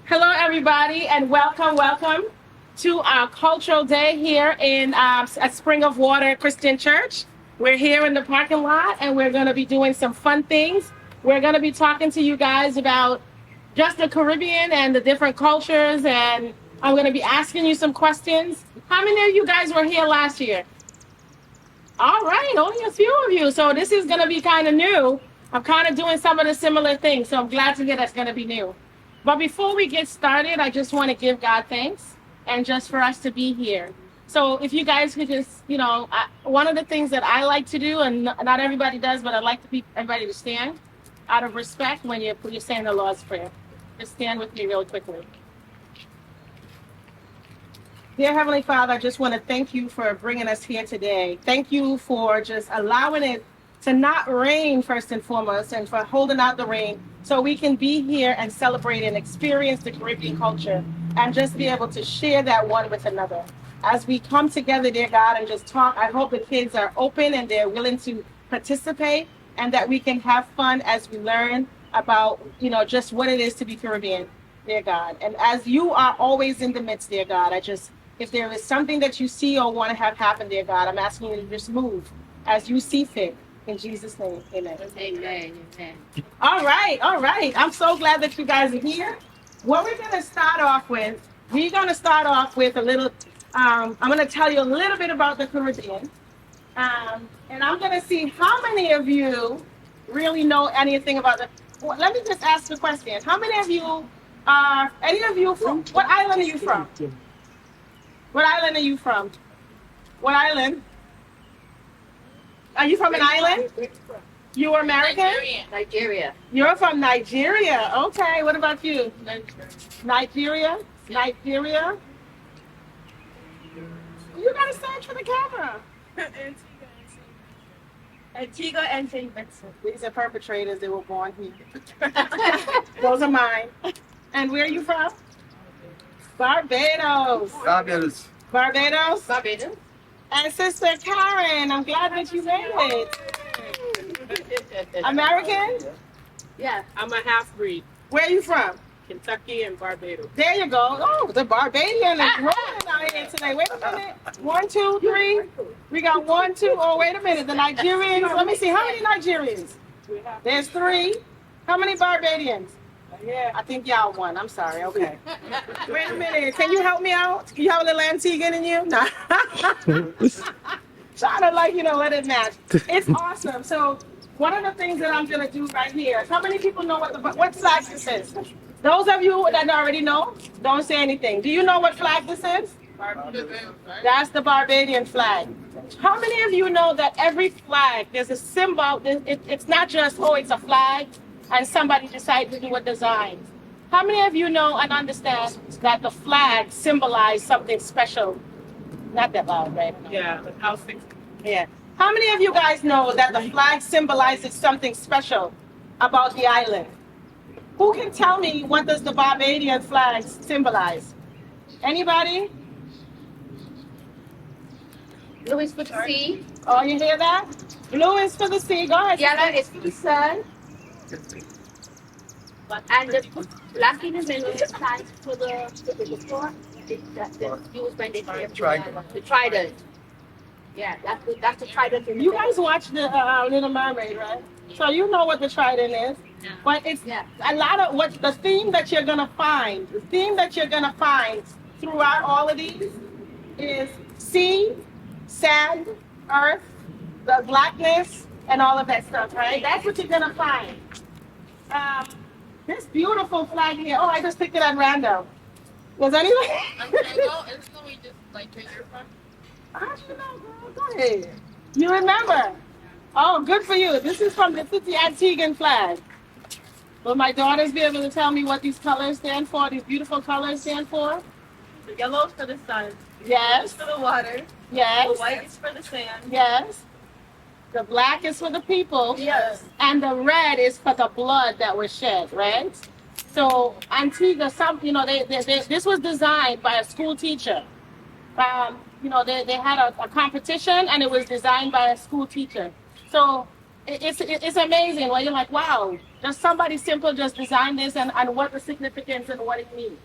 Hello, everybody, and welcome to our cultural day here in at Spring of Water Christian Church. We're here in the parking lot, and we're going to be doing some fun things. We're going to be talking to you guys about just the Caribbean and the different cultures, and I'm going to be asking you some questions. How many of you guys were here last year? All right, only a few of you. So this is going to be kind of new. I'm kind of doing some of the similar things, so I'm glad to hear that's going to be new. But before we get started, I just want to give God thanks and just for us to be here. So if you guys could just, one of the things that I like to do, and not everybody does, but I like to everybody to stand out of respect when you're saying the Lord's Prayer. Just stand with me real quickly. Dear Heavenly Father, I just want to thank you for bringing us here today. Thank you for just allowing it to not rain first and foremost, and for holding out the rain so we can be here and celebrate and experience the Caribbean culture and just be able to share that one with another. As we come together, dear God, and just talk, I hope the kids are open and they're willing to participate, and that we can have fun as we learn about, just what it is to be Caribbean, dear God. And as you are always in the midst, dear God, if there is something that you see or want to have happen, dear God, I'm asking you to just move as you see fit. In Jesus' name, amen. Amen. All right. I'm so glad that you guys are here. What we're going to start off with a little, I'm going to tell you a little bit about the Caribbean. And I'm going to see how many of you really know anything about well, let me just ask the question. How many of you from, what island are you from? What island are you from? What island? Are you from an island? You are American? Nigeria. You're from Nigeria. Okay. What about you? Nigeria? Nigeria? You gotta search for the camera. Antigua and St. Vincent. These are perpetrators that were born here. Those are mine. And where are you from? Barbados. Barbados? And Sister Karen, I'm glad that you made it. American? Yeah. I'm a half-breed. Where are you from? Kentucky and Barbados. There you go. Oh, the Barbadian is rolling out here today. Wait a minute. 1, 2, 3. We got 1, 2. Oh, wait a minute. The Nigerians. Let me see. How many Nigerians? There's 3. How many Barbadians? Yeah. I think y'all won. I'm sorry. Okay. Wait a minute. Can you help me out? You have a little Antiguan in you? No. Trying to let it match. It's awesome. So one of the things that I'm going to do right here. How many people know what flag this is? Those of you that already know, don't say anything. Do you know what flag this is? That's the Barbadian flag. How many of you know that every flag, there's a symbol? It's not just, it's a flag, and somebody decided to do a design. How many of you know and understand that the flag symbolizes something special? Not that loud, right? Yeah, the house thing. Yeah. How many of you guys know that the flag symbolizes something special about the island? Who can tell me what does the Barbadian flag symbolize? Anybody? Blue is for the sea. Oh, you hear that? Blue is for the sea. Go ahead. Yellow is for the sun. And the black in the middle stands for the sword. That's used when they say the trident. Yeah, that's the trident. You guys watch the Little Mermaid, right? So you know what the trident is. Yeah. But it's a lot of what the theme that you're gonna find. The theme that you're gonna find throughout all of these is sea, sand, earth, the blackness, and all of that stuff, right? That's what you're gonna find. This beautiful flag here. Oh, I just picked it at random. Was anybody? It's we just like where you're from. How'd you know, girl? Go ahead. You remember? Oh, good for you. This is the Antiguan flag. Will my daughters be able to tell me what these colors stand for? These beautiful colors stand for? The yellow is for the sun. Yes. For the water. Yes. The white is for the sand. Yes. The black is for the people. Yes. And the red is for the blood that was shed, right? So Antigua, this was designed by a school teacher. They had a competition, and it was designed by a school teacher. So it's amazing. Well, you're like, wow, Just somebody simple just designed this and what the significance and what it means.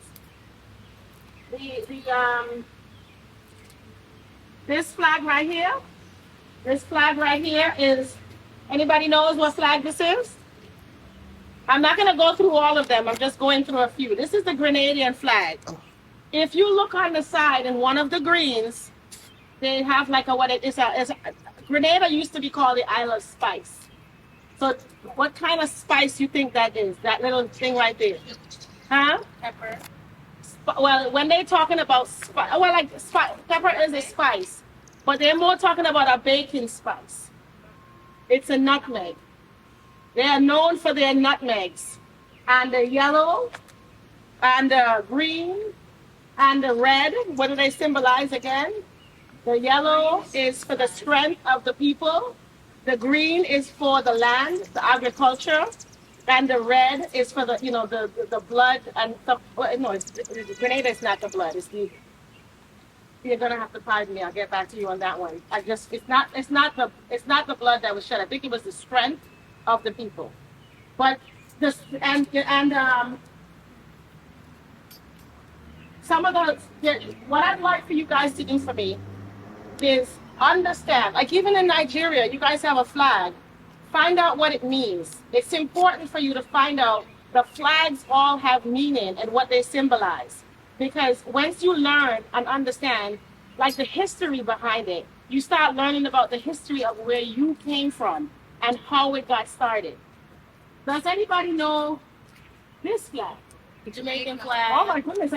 The this flag right here, this flag right here is, anybody knows what flag this is? I'm not going to go through all of them. I'm just going through a few. This is the Grenadian flag. If you look on the side in one of the greens, they have like a, what it is, Grenada used to be called the Isle of Spice. So what kind of spice you think that is? That little thing right there. Huh? Pepper. Well, when they're talking about pepper is a spice, but they're more talking about a baking spice. It's a nutmeg. They are known for their nutmegs. And the yellow, and the green, and the red. What do they symbolize again? The yellow is for the strength of the people. The green is for the land, the agriculture. And the red is for the, the blood and stuff. Well, no, Grenada is not the blood. It's the. You're gonna have to pardon me. I'll get back to you on that one. It's not the blood that was shed. I think it was the strength of the people. But this and some of what I'd like for you guys to do for me is understand. Like even in Nigeria, you guys have a flag. Find out what it means. It's important for you to find out the flags all have meaning and what they symbolize. Because once you learn and understand, like the history behind it, you start learning about the history of where you came from and how it got started. Does anybody know this flag? The Jamaican flag. Oh my goodness!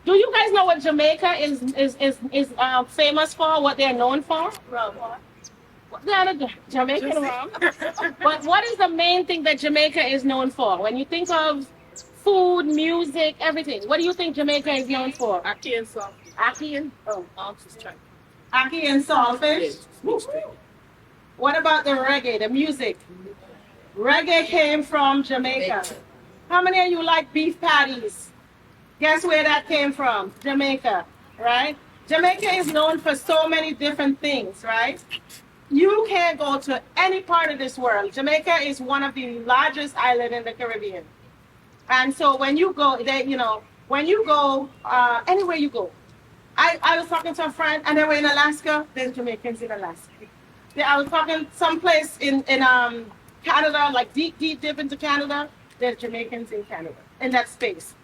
Do you guys know what Jamaica is famous for? What they're known for? Rum. Yeah, the Jamaican rum. But what is the main thing that Jamaica is known for? When you think of food, music, everything, what do you think Jamaica is known for? Ackee and salt. Ackee and Ackee and saltfish. What about the reggae, the music? Reggae came from Jamaica. How many of you like beef patties? Guess where that came from? Jamaica, right? Jamaica is known for so many different things, right? You can't go to any part of this world. Jamaica is one of the largest islands in the Caribbean. And so when you go, anywhere you go. I was talking to a friend and they were in Alaska. There's Jamaicans in Alaska. I was talking someplace in Canada, like deep into Canada. There's Jamaicans in Canada, in that space.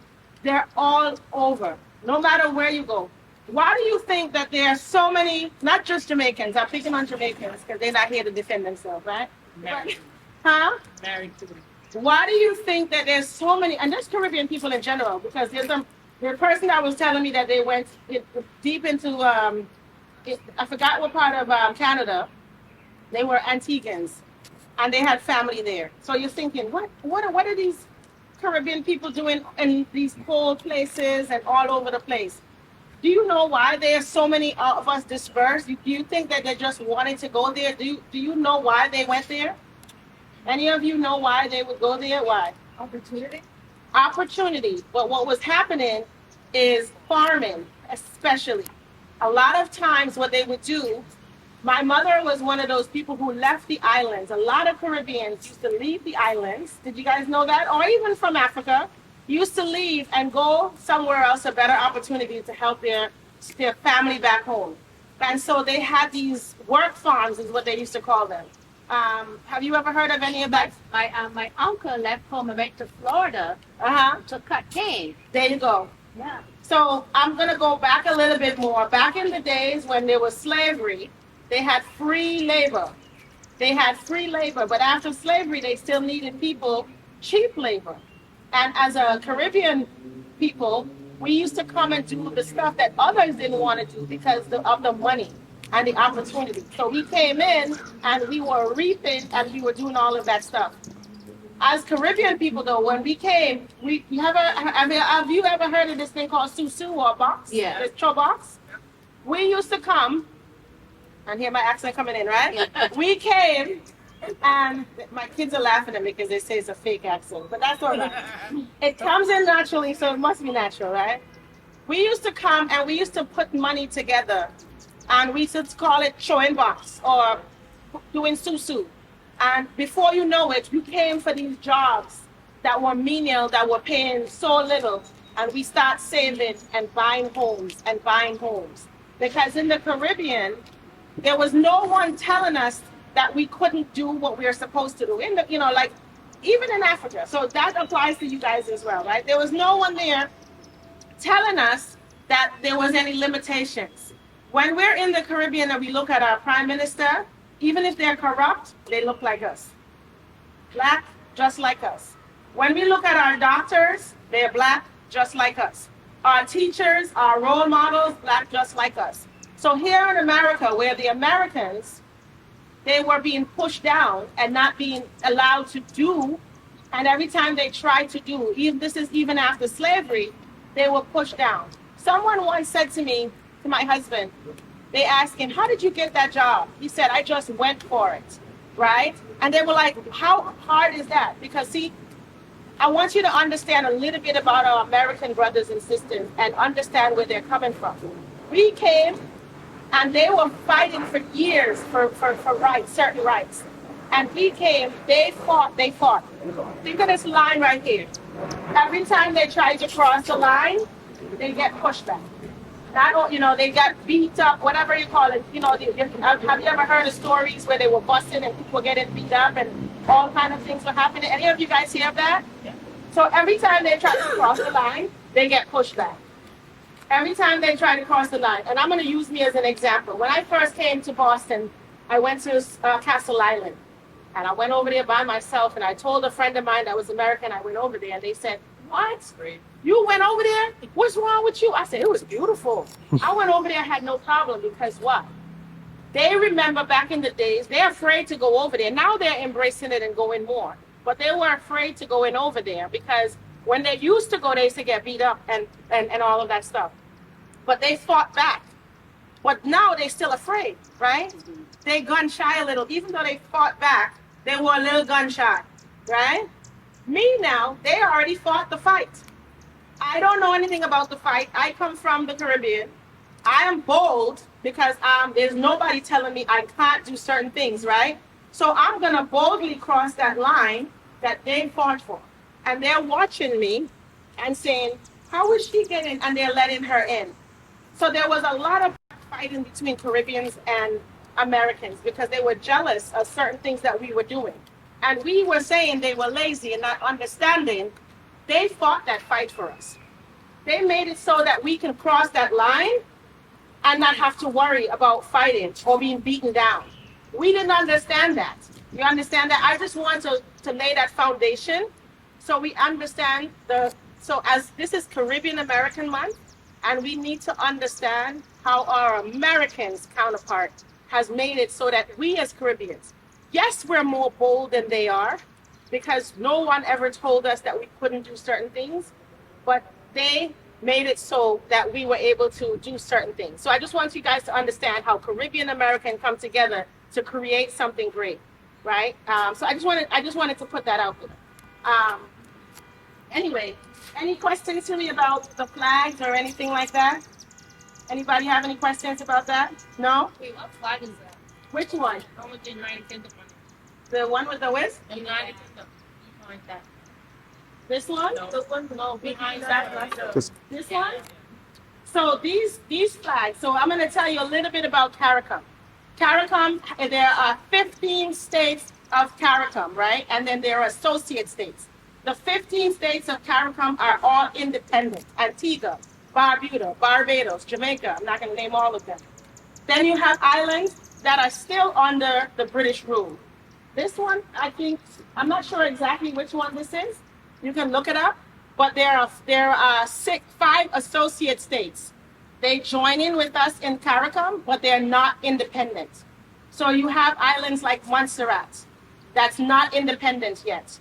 They're all over, no matter where you go. Why do you think that there are so many, not just Jamaicans, I'm picking on Jamaicans because they're not here to defend themselves, right? Married. Huh? Married to them. Why do you think that there's so many, and there's Caribbean people in general, because there's the person that was telling me that they went deep into, I forgot what part of Canada, they were Antiguans, and they had family there. So you're thinking, what are these Caribbean people doing in these cold places and all over the place? Do you know why there are so many of us dispersed? Do you think that they just wanted to go there? Do you know why they went there? Any of you know why they would go there? Why? Opportunity. Opportunity. But what was happening is farming, especially. A lot of times what they would do, my mother was one of those people who left the islands. A lot of Caribbeans used to leave the islands. Did you guys know that? Or even from Africa, used to leave and go somewhere else, a better opportunity to help their family back home. And so they had these work farms, is what they used to call them. Have you ever heard of any of that? My uncle left home and went to Florida to cut cane. There you go. Yeah. So I'm going to go back a little bit more. Back in the days when there was slavery, they had free labor. But after slavery, they still needed people, cheap labor. And as a Caribbean people, we used to come and do the stuff that others didn't want to do because of the money and the opportunity. So we came in and we were reaping and we were doing all of that stuff. As Caribbean people, though, when we came, have you ever heard of this thing called susu or box? Yeah. This cho box? We used to come, and hear my accent coming in, right? Yeah. We came, and my kids are laughing at me because they say it's a fake accent, but that's all right. It comes in naturally, so it must be natural, right? We used to come and we used to put money together, and we used to call it showing box or doing susu. And before you know it, we came for these jobs that were menial, that were paying so little. And we start saving and buying homes and buying homes. Because in the Caribbean, there was no one telling us that we couldn't do what we were supposed to do. In the, like even in Africa. So that applies to you guys as well, right? There was no one there telling us that there was any limitations. When we're in the Caribbean and we look at our prime minister, even if they're corrupt, they look like us. Black, just like us. When we look at our doctors, they're black, just like us. Our teachers, our role models, black, just like us. So here in America, where the Americans, they were being pushed down and not being allowed to do, and every time they tried to do, even this is even after slavery, they were pushed down. Someone once said to me, to my husband, they asked him, how did you get that job? He said, I just went for it, right? And they were like, how hard is that? Because see, I want you to understand a little bit about our American brothers and sisters and understand where they're coming from. We came and they were fighting for years for rights, certain rights. And we came, they fought. Think of this line right here. Every time they try to cross the line, they get pushed back. They got beat up, whatever you call it. Have you ever heard of stories where they were busted and people were getting beat up and all kind of things were happening? Any of you guys hear of that? Yeah. So every time they try to cross the line, they get pushed back. Every time they try to cross the line. And I'm going to use me as an example. When I first came to Boston, I went to Castle Island. And I went over there by myself, and I told a friend of mine that was American, I went over there, and they said, what? You went over there? What's wrong with you? I said, it was beautiful. I went over there, I had no problem, because what? They remember back in the days, they're afraid to go over there. Now they're embracing it and going more. But they were afraid to go in over there, because when they used to go, they used to get beat up and all of that stuff. But they fought back. But now they're still afraid, right? They gun shy a little. Even though they fought back, they were a little gun shy, right? Me now, they already fought the fight. I don't know anything about the fight. I come from the Caribbean. I am bold because there's nobody telling me I can't do certain things, right? So I'm going to boldly cross that line that they fought for. And they're watching me and saying, how is she getting? And they're letting her in. So there was a lot of fighting between Caribbeans and Americans because they were jealous of certain things that we were doing. And we were saying they were lazy and not understanding. They fought that fight for us. They made it so that we can cross that line and not have to worry about fighting or being beaten down. We didn't understand that. You understand that? I just want to lay that foundation so we understand so as this is Caribbean American Month, and we need to understand how our Americans counterpart has made it so that we as Caribbeans, yes, we're more bold than they are because no one ever told us that we couldn't do certain things, but they made it so that we were able to do certain things. So I just want you guys to understand how Caribbean American come together to create something great, right? So I just wanted to put that out there. Anyway, any questions to me about the flags or anything like that? Anybody have any questions about that? No? Wait, what flag is that? Which one? The one with the United Kingdom on it. The one with the whisk? The United Kingdom. Like that. This one? No. The one? No, Behind that that. one. This one? So these flags, so I'm going to tell you a little bit about CARICOM. CARICOM, there are 15 states of CARICOM, right? And then there are associate states. The 15 states of CARICOM are all independent. Antigua, Barbuda, Barbados, Jamaica, I'm not going to name all of them. Then you have islands that are still under the British rule. This one, I'm not sure exactly which one this is. You can look it up. But there are 5 associate states. They join in with us in CARICOM, but they're not independent. So you have islands like Montserrat that's not independent yet.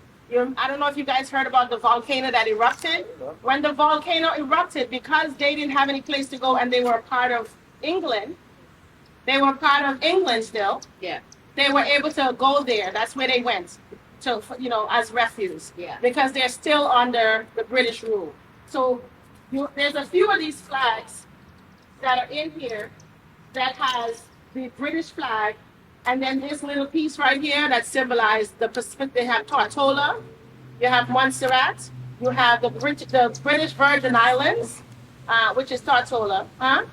I don't know if you guys heard about the volcano that erupted. When the volcano erupted, because they didn't have any place to go and they were part of England, still. Yeah. They were able to go there. That's where they went to, as refuge. Yeah. Because they're still under the British rule. So there's a few of these flags that are in here that has the British flag And then this little piece right here that symbolized the Pacific. They have Tortola, you have Montserrat, you have the British Virgin Islands, which is Tortola. Huh?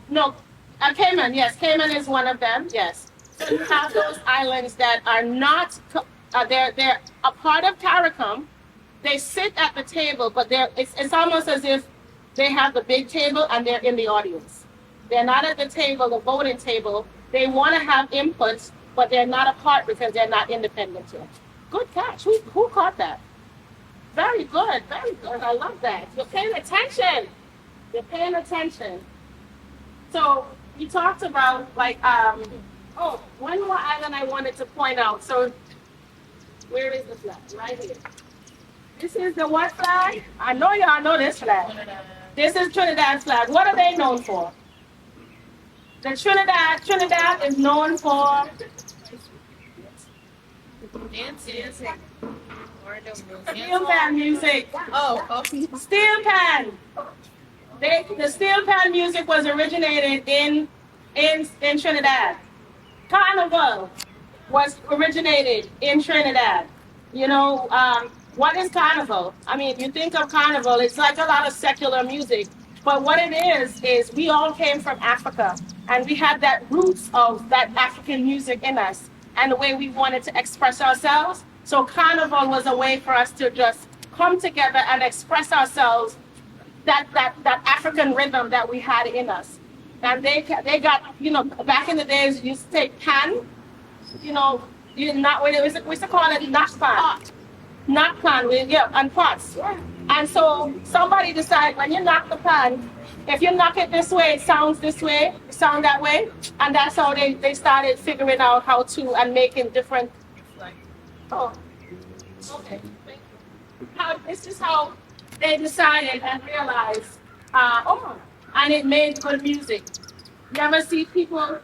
No, Cayman. Yes, Cayman is one of them. Yes. So you have those islands that are not. They're a part of CARICOM. They sit at the table, but it's almost as if they have the big table and they're in the audience. They're not at the table, the voting table. They want to have inputs, but they're not a part because they're not independent yet. Good catch. Who caught that? Very good. Very good. I love that. You're paying attention. You're paying attention. So we talked about one more island I wanted to point out. So where is the flag? Right here. This is the what flag? I know y'all know this flag. This is Trinidad's flag. What are they known for? The Trinidad is known for Dancing. Or the steel pan music. Oh, Steel pan. The steel pan music was originated in Trinidad. Carnival was originated in Trinidad. You know, what is carnival? I mean, you think of carnival, it's like a lot of secular music. But what it is we all came from Africa, and we had that roots of that African music in us, and the way we wanted to express ourselves. So carnival was a way for us to just come together and express ourselves, that African rhythm that we had in us. And they got, back in the days, you used to take pan, we used to call it knock pan, and pots. And so somebody decided when you knock the pan, if you knock it this way, it sounds this way, sound that way. And that's how they started figuring out how to and making different. Oh, okay. This is how they decided and realized, and it made good music. You ever see people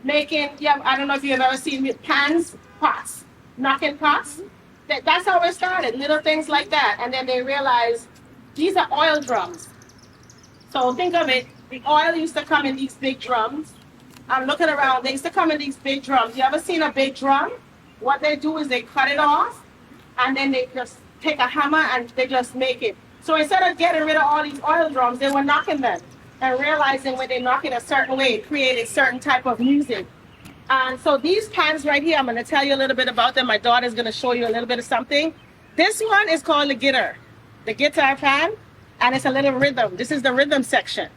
making, I don't know if you've ever seen pots, knocking pots? That's how it started, little things like that. And then they realized these are oil drums. So think of it, the oil used to come in these big drums. I'm looking around, they used to come in these big drums. You ever seen a big drum? What they do is they cut it off, and then they just take a hammer and they just make it. So instead of getting rid of all these oil drums, they were knocking them and realizing when they knock it a certain way, it created certain type of music. And so these pans right here, I'm going to tell you a little bit about them. My daughter's going to show you a little bit of something. This one is called the guitar pan, and it's a little rhythm. This is the rhythm section.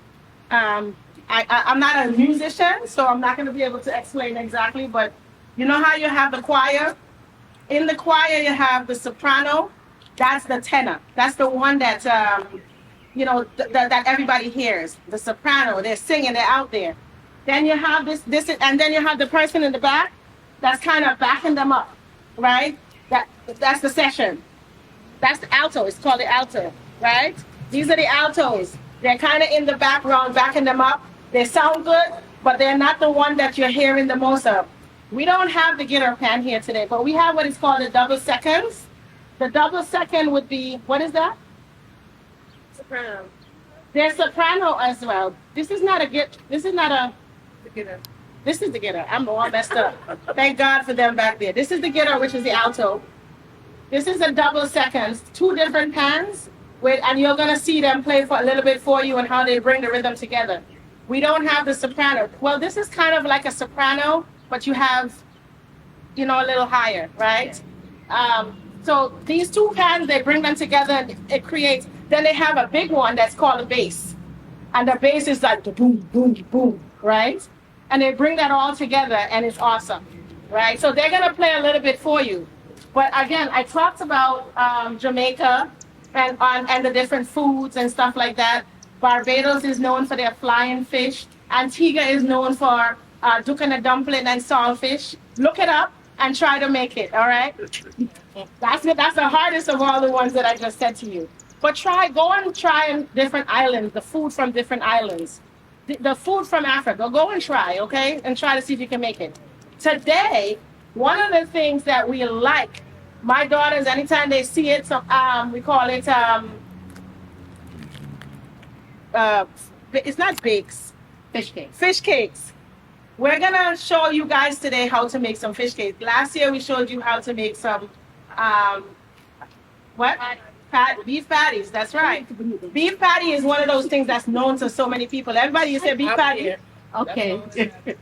I'm not a musician, so I'm not going to be able to explain exactly, but you know how you have the choir? In the choir, you have the soprano. That's the tenor. That's the one that, that everybody hears. The soprano, they're singing, they're out there. Then you have this, and then you have the person in the back that's kind of backing them up, right? That's the session. That's the alto. It's called the alto, right? These are the altos. They're kind of in the background, backing them up. They sound good, but they're not the one that you're hearing the most of. We don't have the guitar pan here today, but we have what is called the double seconds. The double second would be, what is that? soprano. There's soprano as well. This is not a guitar. This is not a. This is the guitar. I'm all messed up. Thank God for them back there. This is the guitar, which is the alto. This is a double seconds, two different pans, and you're gonna see them play for a little bit for you and how they bring the rhythm together. We don't have the soprano. Well, this is kind of like a soprano, but you have, a little higher, right? So these two pans, they bring them together and it creates. Then they have a big one that's called a bass, and the bass is like the boom, boom, boom, right? And they bring that all together, and it's awesome, right? So they're gonna play a little bit for you. But again, I talked about Jamaica and the different foods and stuff like that. Barbados is known for their flying fish. Antigua is known for dukkana dumpling and saltfish. Look it up and try to make it, all right? That's the hardest of all the ones that I just said to you. But go and try different islands, the food from different islands. The food from Africa, go and try, okay? And try to see if you can make it. Today, one of the things that we like, my daughters, anytime they see it, we call it, it's not bakes. Fish cake. Fish cakes. We're gonna show you guys today how to make some fish cakes. Last year we showed you how to make some um, what? Beef patties. That's right. Beef patty is one of those things that's known to so many people. Everybody, you say beef patty. Okay.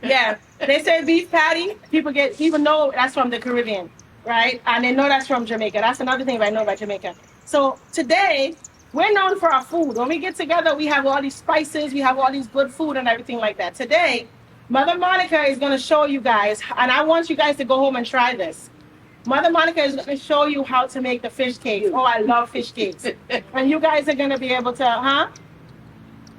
Yeah, they say beef patty. People know that's from the Caribbean, right? And they know that's from Jamaica. That's another thing I know about Jamaica. So today we're known for our food. When we get together, we have all these spices, we have all these good food and everything like that. Today, Mother Monica is going to show you guys, and I want you guys to go home and try this. Mother Monica is going to show you how to make the fish cakes. Oh, I love fish cakes. And you guys are going to be able to,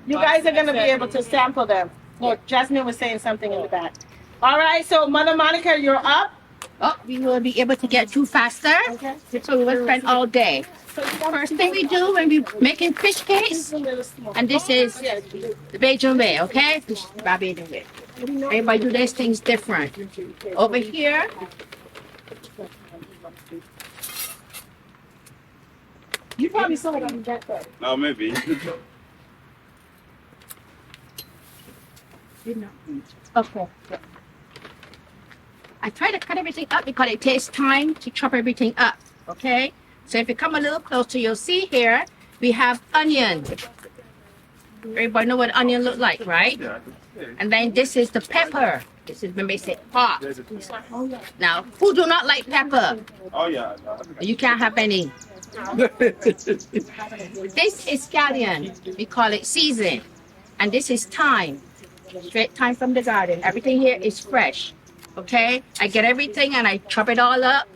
You guys are going to be able to sample them. Look, Jasmine was saying something in the back. All right, so Mother Monica, you're up. Oh, we will be able to get through faster. Okay. So we will spend all day. First thing we do when we making fish cakes, and this is the Bajan way, okay? This is Bajan way. Everybody do these things different. Over here, You probably saw it on the back there. No, maybe. okay. I try to cut everything up because it takes time to chop everything up, okay? So if you come a little closer, you'll see here, we have onion. Everybody know what onion look like, right? Yeah. And then this is the pepper. This is when they say pot. Now, who do not like pepper? Oh, yeah. You can't have any. This is scallion. We call it season. And this is thyme. Straight thyme from the garden. Everything here is fresh. Okay? I get everything and I chop it all up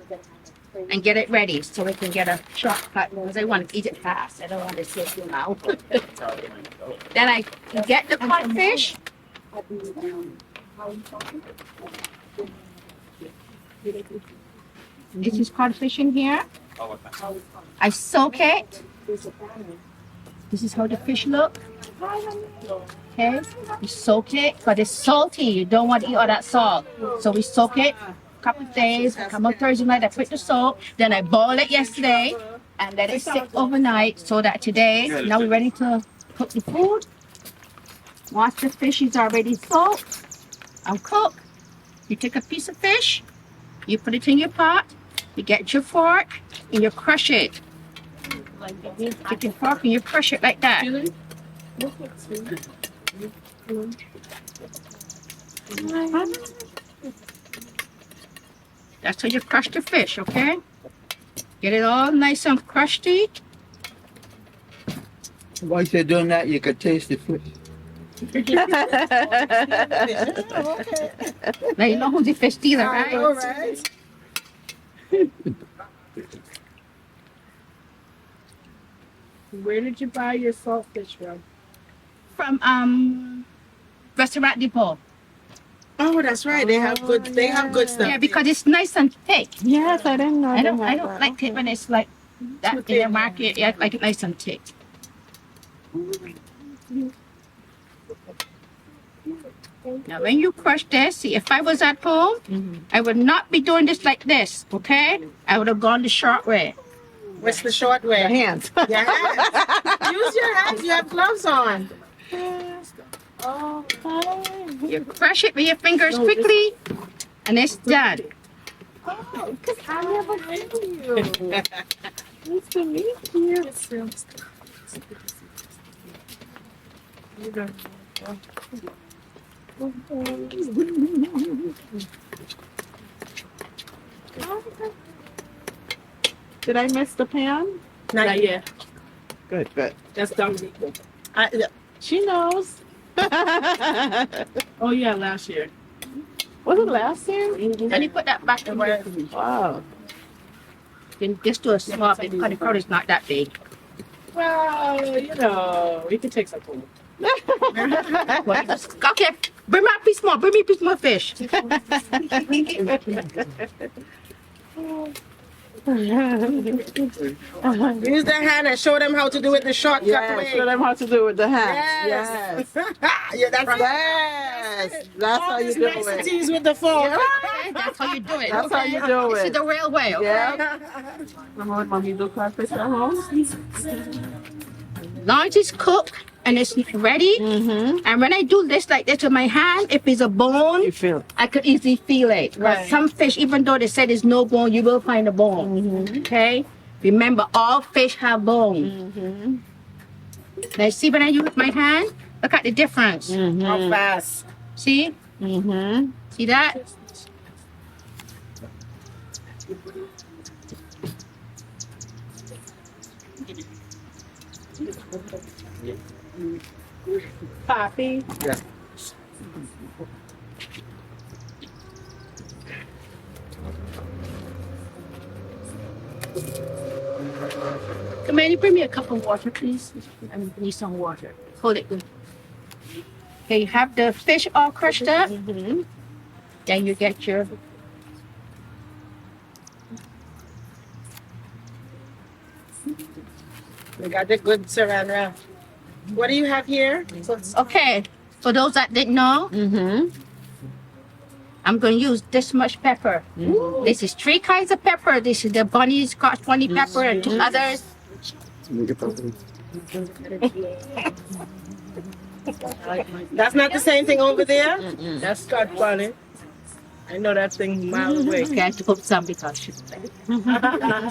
and get it ready so we can get a shortcut because I want to eat it fast. I don't want to sit too now. Then I get the codfish. This is codfish in here. I soak it. This is how the fish look. Okay, you soak it, but it's salty. You don't want to eat all that salt. So we soak it a couple of days, a couple of Thursday night, I put the salt. Then I boil it yesterday and let it sit overnight so that today, now we're ready to cook the food. Once the fish is already soaked and cooked, you take a piece of fish, you put it in your pot, you get your fork, and you crush it. Take your fork and you crush it like that. That's how you crush the fish, okay? Get it all nice and crusty. While you're doing that, you could taste the fish. Now you know who's the fish dealer, right? All right. Where did you buy your saltfish from? From Restaurant Depot. Oh, that's right. They have good. They have good stuff. Yeah, because it's nice and thick. Yes, I didn't know. I don't like it when it's like that in the market. Yeah, I like it nice and thick. Now, when you crush this, see, if I was at home, I would not be doing this like this, okay? I would have gone the short way. What's the short way? Your hands. Your hands. Use your hands. You have gloves on. You crush it with your fingers quickly, and it's done. Oh, because I never knew you. Nice to meet you. Did I miss the pan? Not yet. Good, good. That's Dominique. She knows. Oh yeah, last year. Was it last year? And you put that back in where Wow. then just do a small bit because the crowd is not that big. Well, you know, we can take some food. Okay, bring me a piece more. Bring me a piece more fish. Use the hand and show them how to do it the shortcut way. Show them how to do it with the hands. Yes. Yes. Yeah, that's right. Yes. That's how you do it. niceties with the fork. Okay, that's how you do it. That's how okay? you do This is it. the real way, okay? Yeah. Remember when mommy do codfish at home? Long as it's cooked and it's ready. And when I do this like this with my hand, if it's a bone, You feel. I could easily feel it. But Right. some fish, even though they said there's no bone, you will find a bone. Okay? Remember, all fish have bone. Now, see when I use my hand? Look at the difference. How fast? See? See that? Coffee. Come on, you bring me a cup of water, please. I need some water. Hold it good. Okay, you have the fish all crushed up. Then you get your We got the good saran wrap. What do you have here? okay. For those that didn't know, I'm going to use this much pepper. This is 3 kinds of pepper. This is the bunny Scotch bunny pepper and 2 others. That's not the same thing over there? That's Scotch bonnet. I know that thing miles away. Okay, I have to put some because she's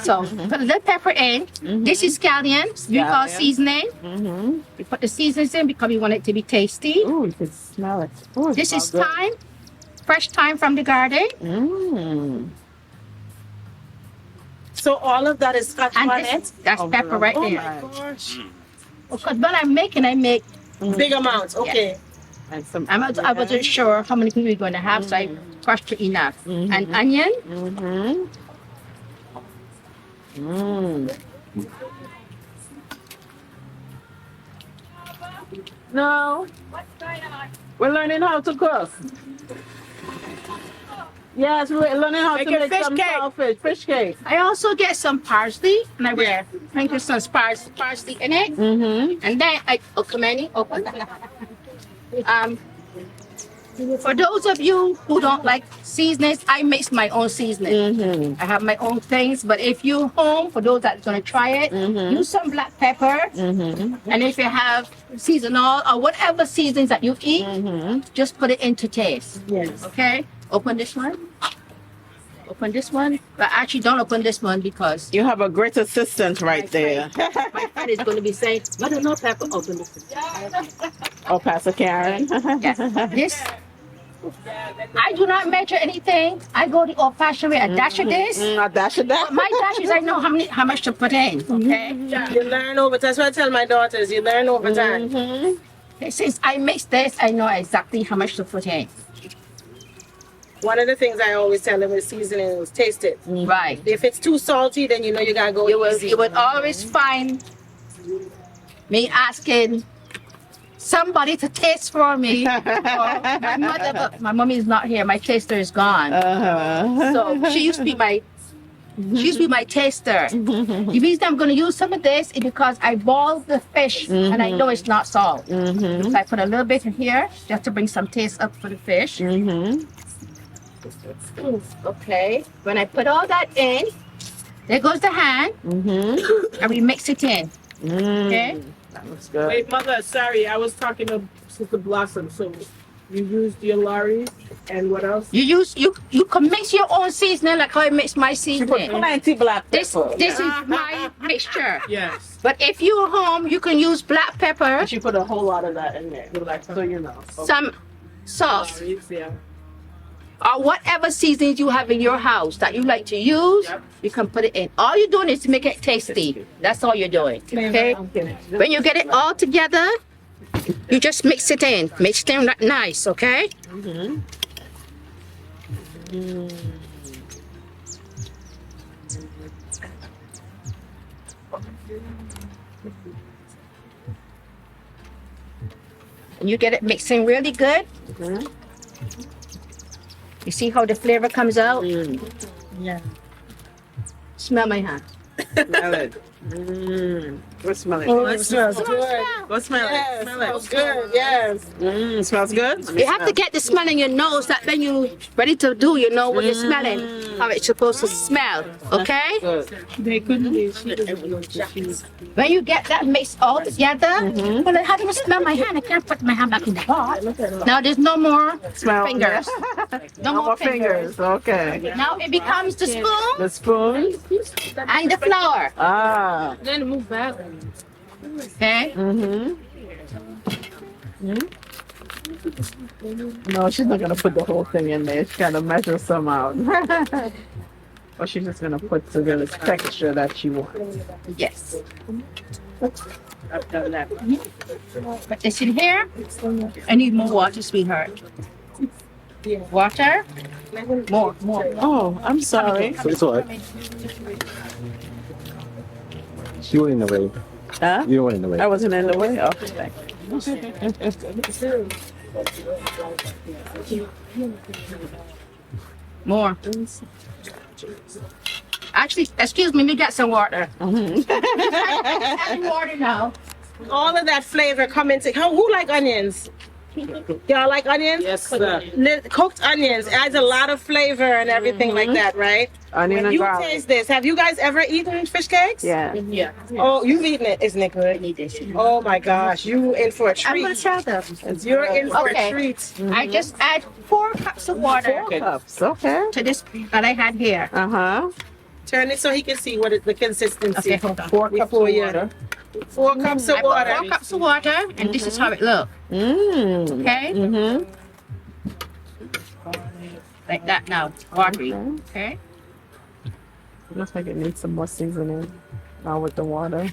So put a little pepper in. This is scallions. We call seasoning. We put the seasonings in because we want it to be tasty. Ooh, you can smell it. Ooh, it This is smells good. thyme, fresh thyme from the garden. So all of that is Scotch And bonnet? that's pepper right Oh there. my gosh. Because when I'm making, I make. Big amounts, okay. And some. I wasn't sure how many people we're going to have, so I crushed it enough. And onion. No. We're learning how to cook. Yes, we're learning how to Making make fish some cake. saltfish, fish cake. I also get some parsley, and I will Yeah. sprinkle some parsley in it. And then I open that. For those of you who don't like seasonings, I mix my own seasoning. I have my own things, but if you home, for those that's gonna try it, use some black pepper. And if you have seasonal or whatever seasonings that you eat, just put it into taste. Yes. Okay? Open this one. Open this one. But actually, don't open this one because You have a great assistant right there. my friend is going to be saying, "But no pepper." Open this one. Oh, Pastor Karen. Yes. This. I do not measure anything. I go the old-fashioned way. A dash of this. A dash of that. But my dashes, I know how much to put in. Okay. You learn over time. That's what I tell my daughters. You learn over time. Since I mix this, I know exactly how much to put in. One of the things I always tell them is seasoning is taste it. Right. If it's too salty, then you know you gotta go easy. You would always find me asking somebody to taste for me. Or my mother, but my mommy is not here. My taster is gone. So she used to be my taster. The reason I'm going to use some of this is because I boiled the fish and I know it's not salt. So I put a little bit in here just to bring some taste up for the fish. Okay. When I put all that in, there goes the hand, and we mix it in. Okay. That looks good. Wait, mother, sorry, I was talking to Sister Blossom. So you used your Lari and what else? You can mix your own seasoning like how I mix my Put seasoning. plenty black This pepper. is my mixture. Yes. But if you're home, you can use black pepper, She put a whole lot of that in there, like so you know. some salt, Yeah. or whatever seasonings you have in your house that you like to use. Yep. You can put it in. All you're doing is to make it tasty. That's all you're doing. Okay. When you get it all together, you just mix it in. Mix it in nice. Okay. And you get it mixing really good. You see how the flavor comes out? Yeah. Smell my hand. Smell it. Go smell it. Oh, it smells good. Go smell Yes, it. Smell it. smells good. Yes. Smells good? You have to get the smell in your nose that when you ready to do, you know what you're smelling, how it's supposed to smell. Okay? Good. They couldn't be. When you get that mixed all together, well, how do you smell my hand? I can't put my hand back in the pot. Now there's no more Smell. fingers. No more fingers. Okay. Now it becomes the spoon The spoon. and the flour. Ah. Then move back. Okay? No, she's not gonna put the whole thing in there. She's gonna measure some out. Or she's just gonna put the real texture that she wants. Yes. I've done that. Put this in here. I need more water, sweetheart. Water. More. Oh, I'm sorry. So it's alright. You were in the way. Huh? You were in the way. I wasn't in the way. Oh, thank More. Actually, excuse me, let me get some water. Add water now. All of that flavor come into. Who like onions? Y'all like onions? Yes, sir. Cooked onions adds a lot of flavor and everything like that, right? Onion and You garlic. taste this. Have you guys ever eaten fish cakes? Yeah. Oh, you've eaten it. Isn't it good? Oh my gosh, you in for a I'm gonna treat. try them. You're in for Okay. a treat. I just add 4 cups of water 4 cups. Okay. to this that I had here. Uh-huh. Turn it so he can see what the consistency. Okay, hold on. 4 cups of Before you- water. 4 cups of I put water. 4 cups of water, and this is how it looks. Okay, like that now, watery. Okay. Looks like it needs some more seasoning. Now with the water.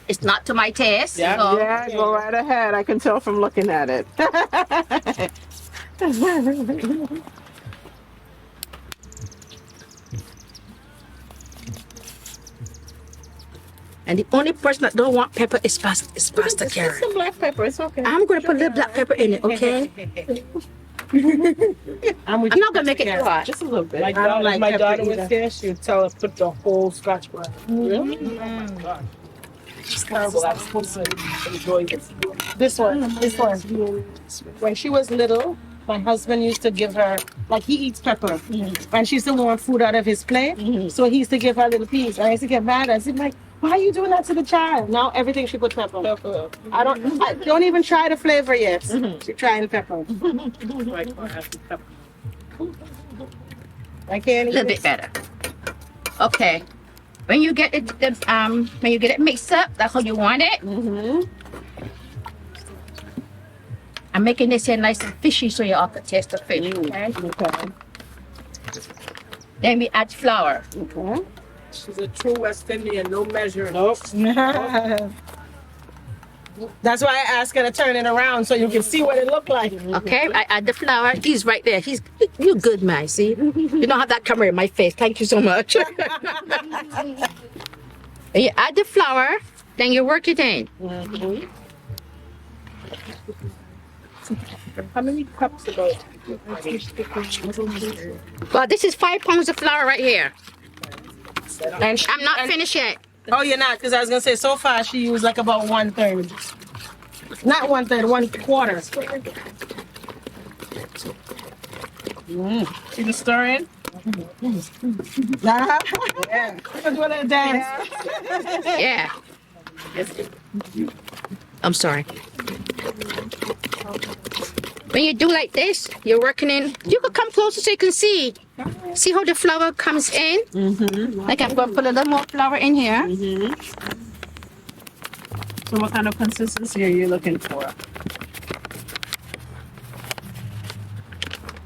It's not to my taste. Yeah. So Yeah, go right ahead. I can tell from looking at it. And the only person that don't want pepper is Pastor Karen. Some black pepper. It's okay. I'm gonna put a little black pepper in it, okay? I'm I'm not gonna make it too hot. Just a little bit. I don't like my pepper daughter either. was there, she would tell her put the whole scotch bonnet. Really? It's terrible. I'm supposed to enjoy this. This one. When she was little, my husband used to give her, like he eats pepper, and she still want food out of his plate, so he used to give her a little piece. And I used to get mad. I said, like, why are you doing that to the child? Now everything she put pepper. I don't even try the flavor yet. She trying pepper. I can't A eat little bit better. Okay. When you get it, when you get it mixed up, that's how you want it. I'm making this here nice and fishy so you all can taste the fish. Okay. Okay. Then we add flour. Okay. She's a true West Indian, no measuring. Nope. That's why I asked her to turn it around so you can see what it looked like. Okay, I add the flour. He's right there. You're good, man. See, you don't have that camera in my face. Thank you so much. And you add the flour, then you work it in. How many cups about? Well, this is 5 pounds of flour right here. And I'm not finished yet. Oh, you're not? Because I was going to say, so far she used like about 1/3. Not 1/3, 1/4. See the stirring? Yeah. Doing a dance. Yeah. I'm sorry. When you do like this, you're working in. You could come closer so you can see. See how the flour comes in? Like I'm going to put a little more flour in here. So what kind of consistency are you looking for?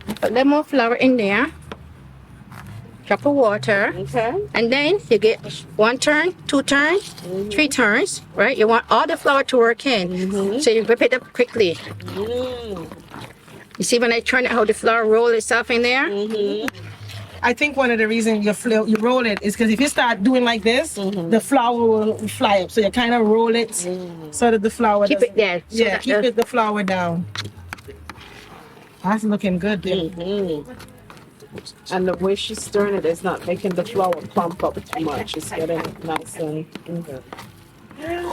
Put a little more flour in there. Drop of water. Okay. And then you get 1 turn, 2 turns, 3 turns, right? You want all the flour to work in. So you whip it up quickly. You see when I turn it, how the flour roll itself in there? I think one of the reasons you roll it is because if you start doing like this, the flour will fly up. So you kind of roll it so that the flour Keep it there. So Yeah, that keep the flour down. That's looking good, dude. And the way she's stirring it is not making the flour clump up too much. It's getting it nice and even.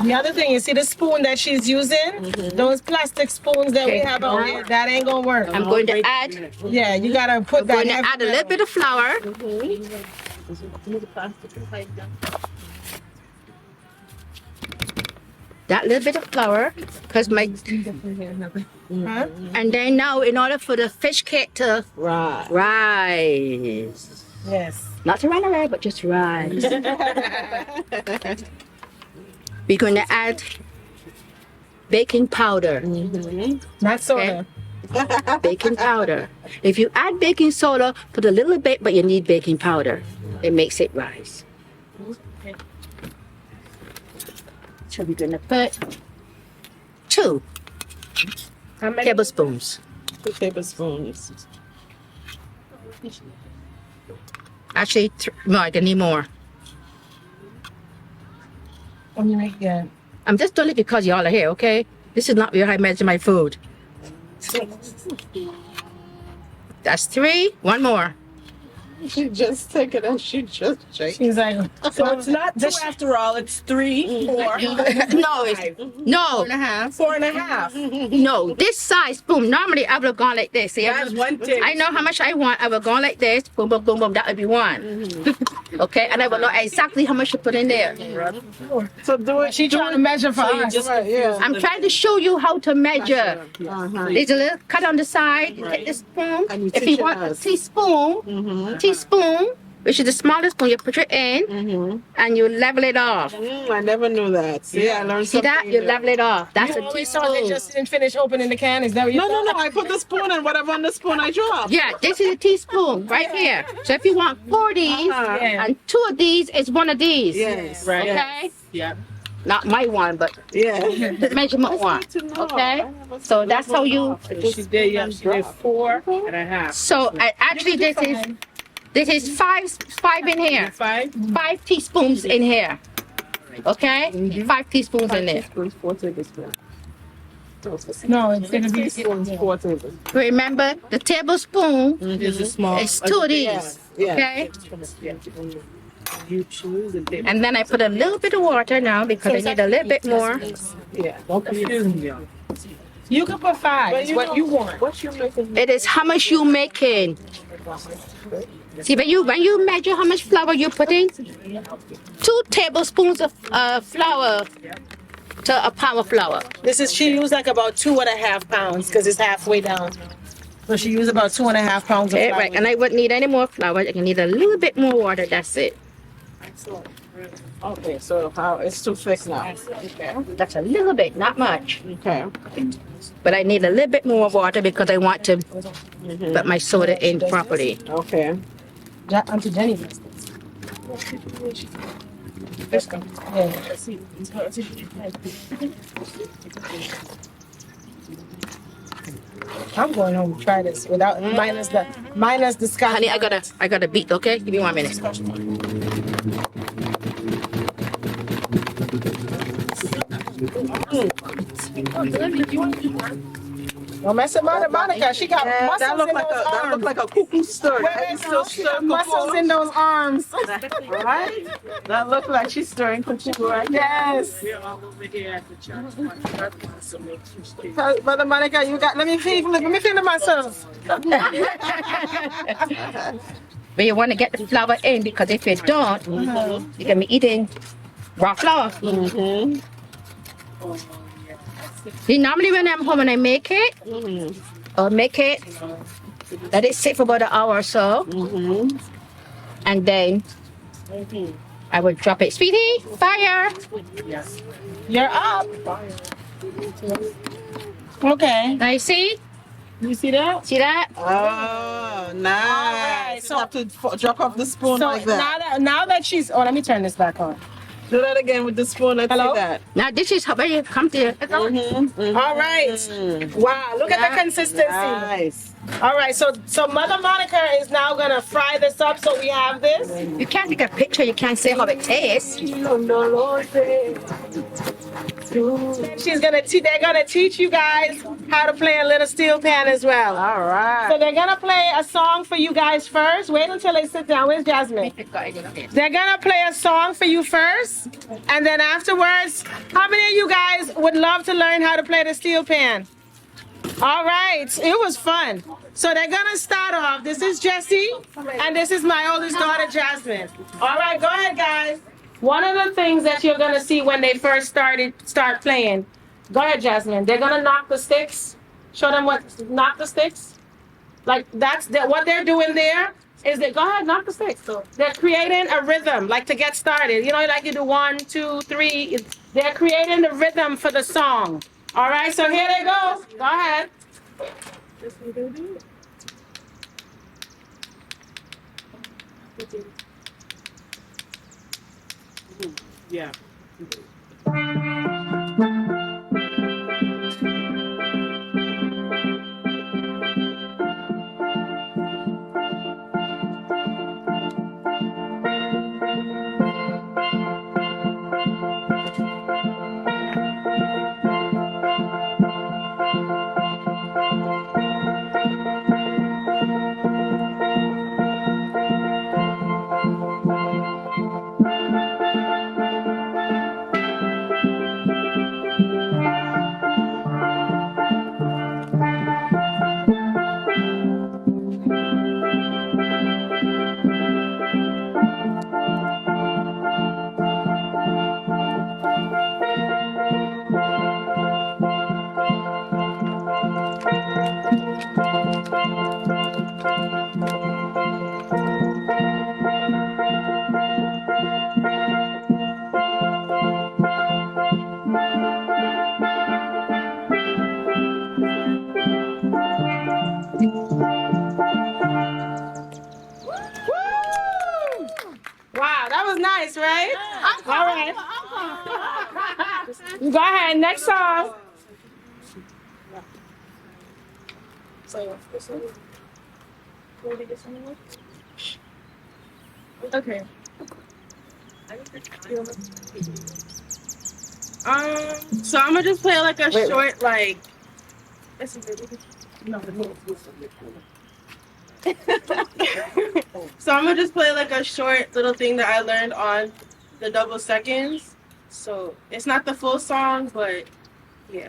The other thing, you see the spoon that she's using? Those plastic spoons that we have out here, that ain't gonna work. I'm going to add. Yeah, you gotta put I'm that going to add a little bit of flour. That little bit of flour, because my. And then now, in order for the fish cake to Right. rise, Yes. not to run away, but just rise, we're going to add baking powder. Not soda. Baking powder. If you add baking soda, put a little bit, but you need baking powder. It makes it rise. So we're gonna put 2 How many? tablespoons. 2 tablespoons. Actually, no, I need more. When you make yeah. I'm just doing it because y'all are here, okay? This is not where I measure my food. That's 3. 1 more. She just take it and she just shake. She's like, So it's not 2 after all, it's 3, 4, No, it's, no, 4.5. no. This size spoon. Normally, I would have gone like this. See, That's 1 tablespoon. I know how much I want. I will go like this. Boom, boom, boom, boom. That would be 1. Okay, and I will know exactly how much to put in there. So do it. she trying to measure for us. Just Right, yeah. I'm trying to show you how to measure. Uh-huh. There's a little cut on the side. You take the spoon. And you If you teach want a us. teaspoon, which is the smallest spoon, you put it in and you level it off. I never knew that. See, I learned See something. that? You new. level it off. That's You a always thought they teaspoon. just didn't finish opening the can. Is that what you No, no, thought? no. I put the spoon and whatever on the spoon I drop. Yeah, this is a teaspoon right here. So if you want 4 of these Yeah. and 2 of these is 1 of these. Yes. Right. Okay? Yeah. Not my one, but Yeah. the measurement one. Okay? So that's how you. She did, yeah, she did 4.5. So actually, this is five in here. 5? 5 teaspoons in here. Okay? 5 teaspoons in there. 4 tablespoons. No, it's gonna be. 4 tablespoons. Remember, the tablespoon Is a small. is 2 of these. Yeah. Okay? You choose and then. And then I put a little bit of water now because I need a little bit more. Yeah. Don't confuse me, y'all. You can put 5. It's what you want. What you making? It is how much you making. See, when you measure how much flour you put in, 2 tablespoons of flour to a pound of flour. This is she used like about 2.5 pounds because it's halfway down. So she used about 2.5 pounds of Okay, flour. right, and I wouldn't need any more flour. I can need a little bit more water. That's it. Okay, so how it's too thick now. Okay. That's a little bit, not much. Okay. But I need a little bit more water because I want to put my soda in properly. Okay. Auntie Jenny does this. Yeah. I'm going home to try this without minus the scotch. Honey, I gotta beat, okay? Give me 1 minute. Don't mess with Monica. She got That muscles look in like those that look arms. like a cuckoo stir. Wait, I wait, used to no, she stir got muscles cuckoo. in those arms. Right? That look like she's stirring cuckoo right Yes. We're all over here at the church. So make you stay. Brother Monica, you got. Let me feel it myself. But you want to get the flour in because if you don't, you're gonna be eating raw flour. See, normally when I'm home and I make it, I'll make it, let it sit for about an hour or so, and then I will drop it. Sweetie, fire! You're up. Okay. Now you see? You see that? See that? Oh, nice. Alright, So you have to drop off the spoon So like that. now that she's let me turn this back on. Do that again with the spoon. Let's Hello? see that. Now this is how you come to All right. Wow, look at the consistency. Nice. All right, so Mother Monica is now gonna fry this up so we have this. You can't take a picture, you can't say how it tastes. They're gonna teach you guys how to play a little steel pan as well. All right. So they're gonna play a song for you guys first. Wait until they sit down. Where's Jasmine? They're gonna play a song for you first, and then afterwards, how many of you guys would love to learn how to play the steel pan? All right, it was fun. So they're gonna start off. This is Jessie, and this is my oldest daughter, Jasmine. All right, go ahead, guys. One of the things that you're gonna see when they first start playing. Go ahead, Jasmine. They're gonna knock the sticks. Show them knock the sticks. Like what they're doing there is they go ahead, knock the sticks. So they're creating a rhythm, like to get started. You know, like you do 1, 2, 3. They're creating the rhythm for the song. All right, so here they go. Go ahead. Yeah. Wow, that was nice, right? All right. Go ahead, next song. Okay. So I'm gonna just play like a short, like. So I'm gonna just play like a short little thing that I learned on the double seconds. So it's not the full song, but yeah.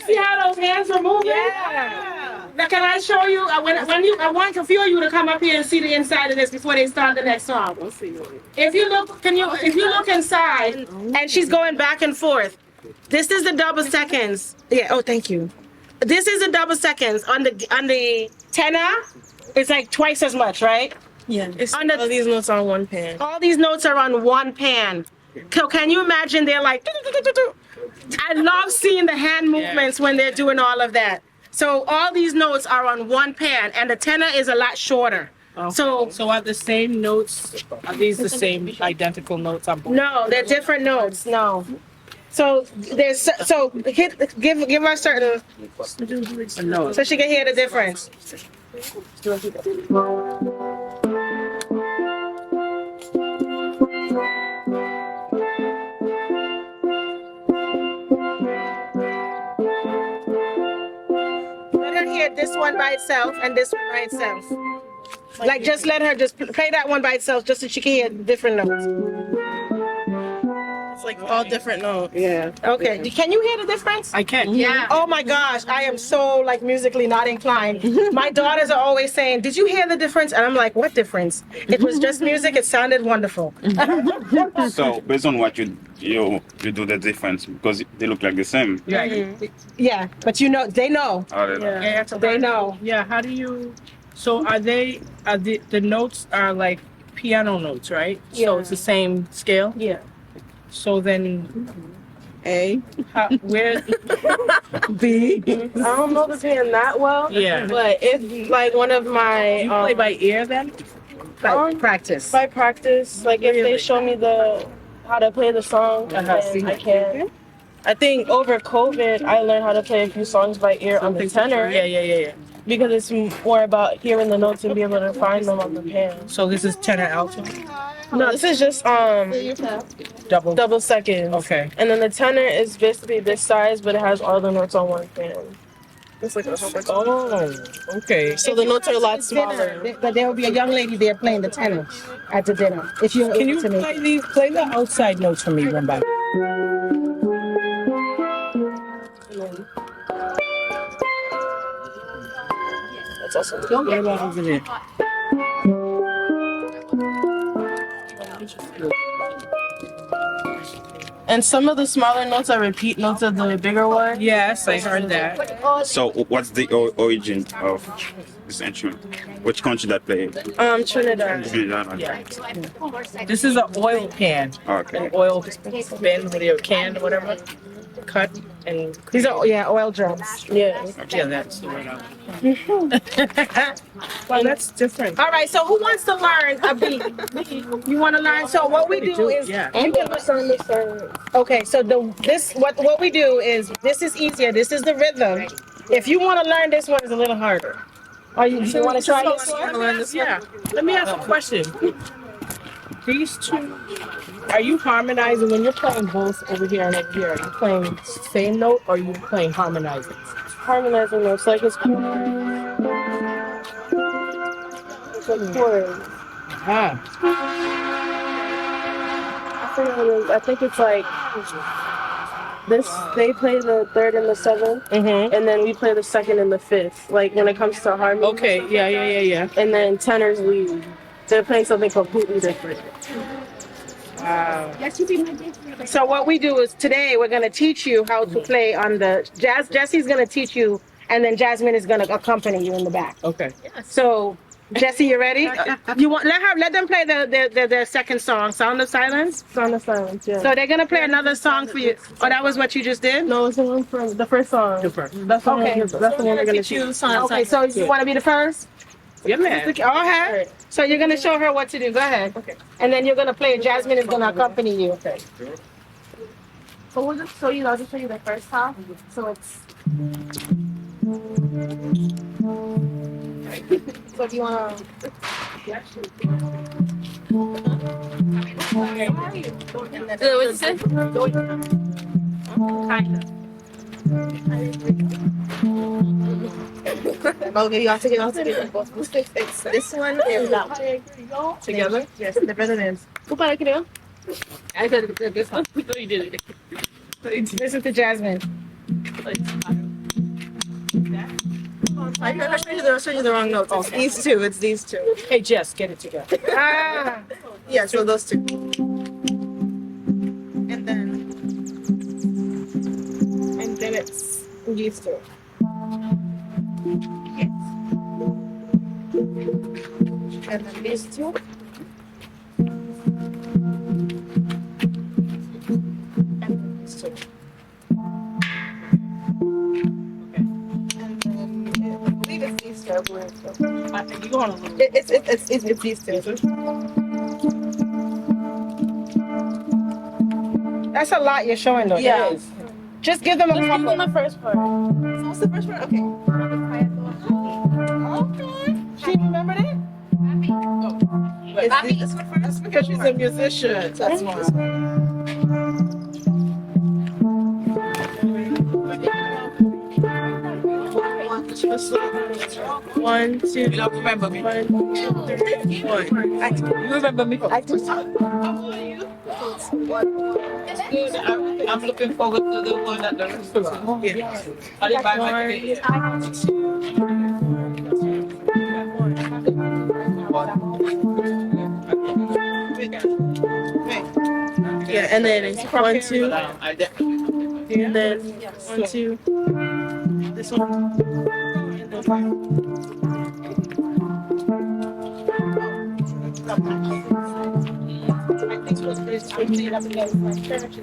See how those hands are moving? Yeah. Now, can I show you? I want a few of you to come up here and see the inside of this before they start the next song. Let's see. If you look inside, and she's going back and forth. This is the double seconds. Yeah. Oh, thank you. This is the double seconds on the tenor. It's like twice as much, right? Yeah. It's On the- all these notes on one pan. All these notes are on one pan. So can you imagine? They're like. I love seeing the hand movements when they're doing all of that. So all these notes are on one pan, and the tenor is a lot shorter. Okay. So are the same notes? Are these the same identical notes on both? no, they're different notes. No. So give her certain No. so she can hear the difference. play this one by itself and this one by itself. Like just let her just play that one by itself just so she can hear different notes. It's like all different notes. Yeah. Okay. Can you hear the difference? I can. Yeah. Oh my gosh, I am so like musically not inclined. My daughters are always saying, "Did you hear the difference?" And I'm like, "What difference?" It was just music. It sounded wonderful. So based on what you do the difference because they look like the same. Yeah, but you know, they know. Yeah. They know. Yeah. How do you? So are the notes are like piano notes, right? So Yeah. it's the same scale. Yeah. So then, A. where B. I don't know the piano that well. Yeah. But if like one of my you play by ear then? By practice. by practice, like if they show me how to play the song, then I can. I think over COVID, I learned how to play a few songs by ear on the tenor. Yeah. Because it's more about hearing the notes and be able to find them on the pan. So this is tenor alto, No, this is just double. double seconds. Okay. And then the tenor is basically this size, but it has all the notes on one pan. It's like a whole bunch of Oh, okay. So the notes are a lot Dinner, smaller. but there will be a young lady there playing the tenor at the dinner. If you're Can able you to make it. play the outside notes for me one by one? That's also What about over there? And some of the smaller notes are repeat notes of the bigger one. Yes, I heard that. So what's the origin of this instrument? Which country that play it? Trinidad. Trinidad, okay. Yeah. This is an oil pan. Okay. An oil bin with your can or whatever. Cut and These are oil drums. Yeah. yeah, that's the word I want. Well, that's different. All right, so who wants to learn a beat? You want to learn? So what we do is Yeah. okay. So what we do is this is easier. This is the rhythm. If you want to learn this one, is a little harder. Are you want to try this one? Yeah. Let me ask a question. These two, are you harmonizing when you're playing both over here and over here? Are you playing same note or are you playing harmonizing? Harmonizing notes, like it's like chords. Ah. I forget what it is. I think it's like this. They play the third and the seventh, Mm-hmm. and then we play the second and the fifth. Like when it comes to harmony. Okay. Yeah. And then tenors lead. They're playing something completely different. Wow. So what we do is today we're going to teach you how to play on the jazz. Jesse's going to teach you, and then Jasmine is going to accompany you in the back. Okay. So Jesse, you ready? You want let them play the second song, Sound of Silence. Sound of Silence, yeah. So they're gonna play another song for you. Oh, that was what you just did? No, it's the one from the first song. The first. That's the Okay. one. That's the one we're gonna teach. Okay, so you want to be the first? Yeah, man. Go ahead. So you're gonna show her what to do. Go ahead. Okay. And then you're gonna play. Jasmine is gonna accompany you. Okay. So we'll just show you. I'll just show you the first half. So it's. So if you wanna. What'd you say? Okay, y'all take it. I'll take it. It's this one and that one. Together? Yes, the presidents. Goodbye, Kiddo. I did this one. No, you did it. Listen to Jasmine. I'll show you the wrong notes. It's these two. It's these two. Hey, Jess, get it together. Ah. Yeah, so those two. And then it's these two. And then these two. And then these two. And then I believe it's these two. I believe so. You going a little. It's these two. That's a lot you're showing though. Yeah. It is. Just give them a Let's give couple. them the first part. So what's the first part? Okay. Okay. She remembered it? Is this one first? That's because she's a musician. That's one. One, two. One, two, You don't remember me. 1, 2, 3, 4. You remember me? I just Good. I'm looking forward to the one at the restaurant. yeah. I didn't buy my ticket. Yeah, and then it's 1, 2, I did. and then 1, 2. This one.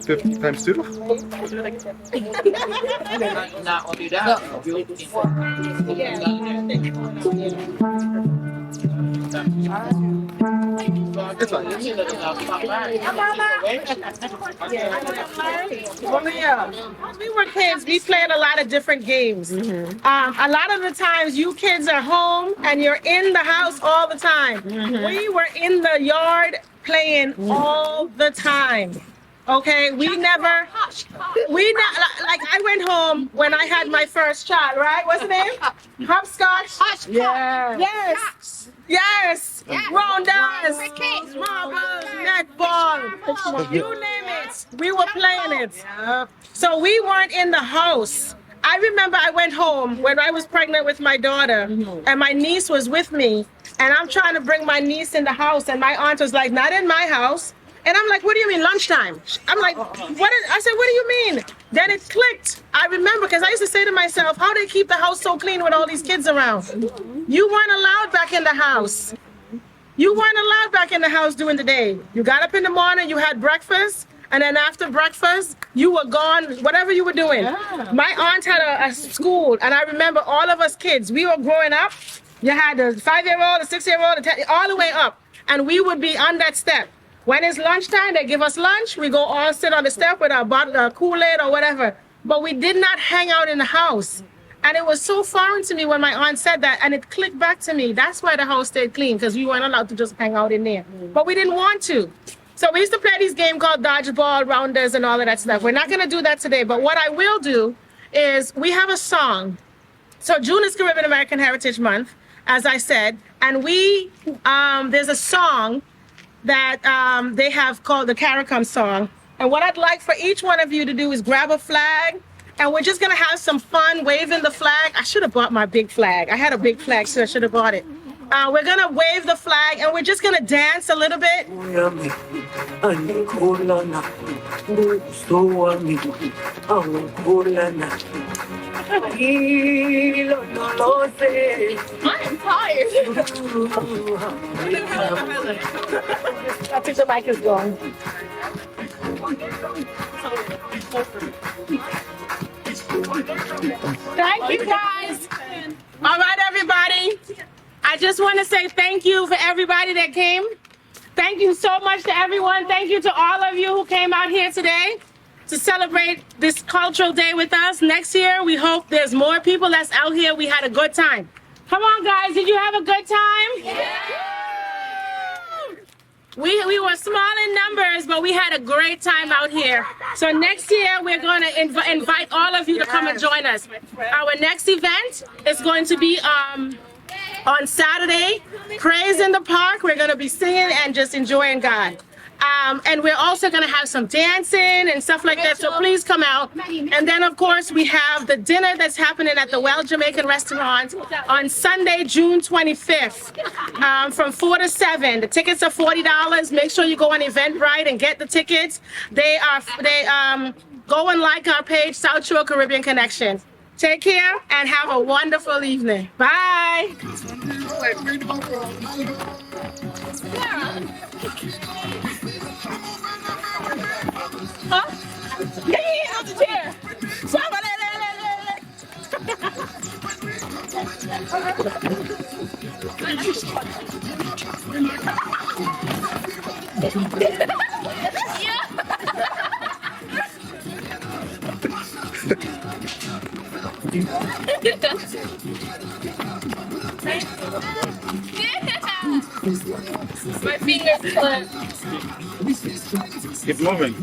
50 times 2? Not only that. It's fine. When we were kids, we played a lot of different games. A lot of the times, you kids are home and you're in the house all the time. We were in the yard playing all the time. Okay, like I went home when I had my first child, right? What's the name? Hopscotch. Yes. Rounders, marbles, netball, you name it. We were playing it. So we weren't in the house. I remember I went home when I was pregnant with my daughter, and my niece was with me, and I'm trying to bring my niece in the house, and my aunt was like, "Not in my house." And I'm like, "What do you mean lunchtime?" I'm like, I said, "What do you mean?" Then it clicked. I remember because I used to say to myself, how they keep the house so clean with all these kids around? You weren't allowed back in the house. You weren't allowed back in the house during the day. You got up in the morning, you had breakfast, and then after breakfast, you were gone, whatever you were doing. My aunt had a school, and I remember all of us kids, we were growing up. You had the 5-year-old, the 6-year-old, all the way up, and we would be on that step. When it's lunchtime, they give us lunch. We go all sit on the step with our bottle of Kool-Aid or whatever. But we did not hang out in the house. And it was so foreign to me when my aunt said that, and it clicked back to me. That's why the house stayed clean, because we weren't allowed to just hang out in there. But we didn't want to. So we used to play these games called dodgeball, rounders, and all of that stuff. We're not going to do that today. But what I will do is we have a song. So June is Caribbean American Heritage Month, as I said. And there's a song that they have called the CAHM song. And what I'd like for each one of you to do is grab a flag, and we're just gonna have some fun waving the flag. I should have bought my big flag. I had a big flag, so I should have bought it. We're gonna wave the flag, and we're just gonna dance a little bit. I am tired. I think the mic is gone. Thank you, guys. All right, everybody. I just want to say thank you for everybody that came. Thank you so much to everyone. Thank you to all of you who came out here today to celebrate this cultural day with us. Next year, we hope there's more people that's out here. We had a good time. Come on, guys. Did you have a good time? Yeah. We were small in numbers, but we had a great time out here. So next year, we're going to invite all of you to come and join us. Our next event is going to be on Saturday. Praise in the Park. We're going to be singing and just enjoying God. And we're also going to have some dancing and stuff like that, so please come out. And then, of course, we have the dinner that's happening at the Well Jamaican Restaurant on Sunday, June 25th, from 4 to 7. The tickets are $40. Make sure you go on Eventbrite and get the tickets. They go and like our page, South Shore Caribbean Connection. Take care and have a wonderful evening. Bye. Huh? Yeah, on the chair. My fingers clenched. Keep moving.